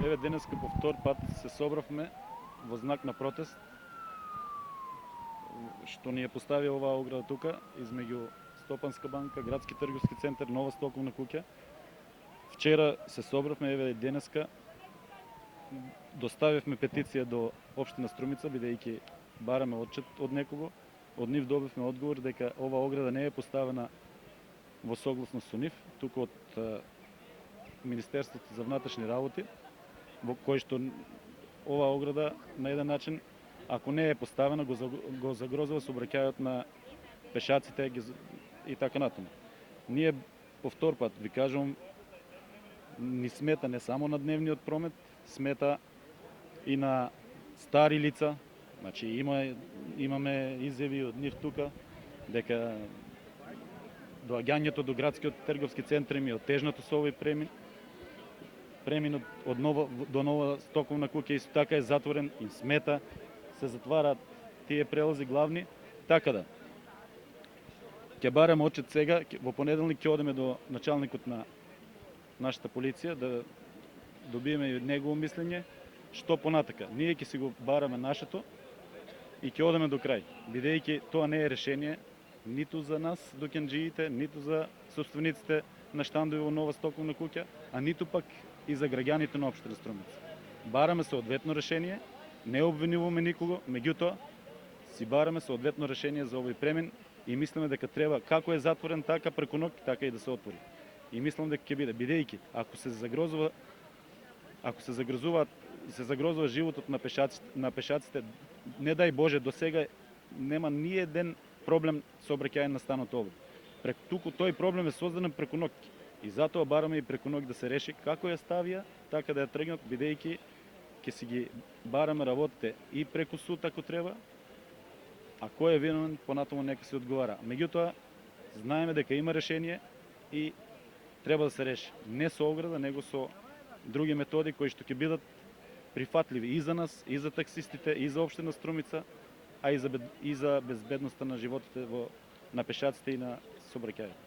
Еве денеска по втор пат се собравме во знак на протест што ни ја постави оваа ограда тука измеѓу Стопанска банка, Градски трговски центар, Нова стоковна куќа. Вчера се собравме, еве денеска доставивме петиција до општина Струмица бидејќи бараме отчет од некого. Од нив добивме одговор дека ова ограда не е поставена во согласност со нив, туку од Министерството за внатрешни работи, во кој што оваа ограда на еден начин, ако не е поставена, го загрозува сообраќајот на пешаците и така натаму. Ние по втор пат, ви кажувам, ни смета не само на дневниот промет, смета и на стари лица. Значи имаме изјави од нив тука дека доаѓањето до градскиот трговски центар им е отежнато со овој преминот до Нова стоковна куќа исто така е затворен, им смета, се затвараат тие прелази главни. Така да, ќе бараме отчет сега, во понеделник ќе одеме до началникот на нашата полиција да добиеме и од негово мислење што понатака. Ние ќе си го бараме нашето и ќе одеме до крај, бидејќи тоа не е решение ниту за нас дуканџиите, ниту за собствениците на штандови во Нова стоковна куќа, а ниту пак и за граѓаните на општина Струмица. Бараме соодветно решение, не обвинуваме никого, меѓутоа си бараме соодветно решение за овој премин и мислиме дека треба, како е затворен така преку ноќ, така и да се отвори. И мислам дека ќе биде, бидејќи ако се загрозува животот на пешаците, не дај Боже, до сега нема ни еден проблем сообраќај на станот овде. Туку тој проблем е создаден преку ноќ. И затоа бараме и преку ноќ да се реши како ја ставија, така да ја тргнат, бидејќи ќе си ги бараме работите и преку суд ако треба, а кој е виновен, понатаму нека се одговара. Меѓутоа, знаеме дека има решение и треба да се реши. Не со ограда, него со други методи кои што ќе бидат прифатливи и за нас, и за таксистите, и за општина Струмица, а и за безбедноста на животите на пешаците и на сообраќајот.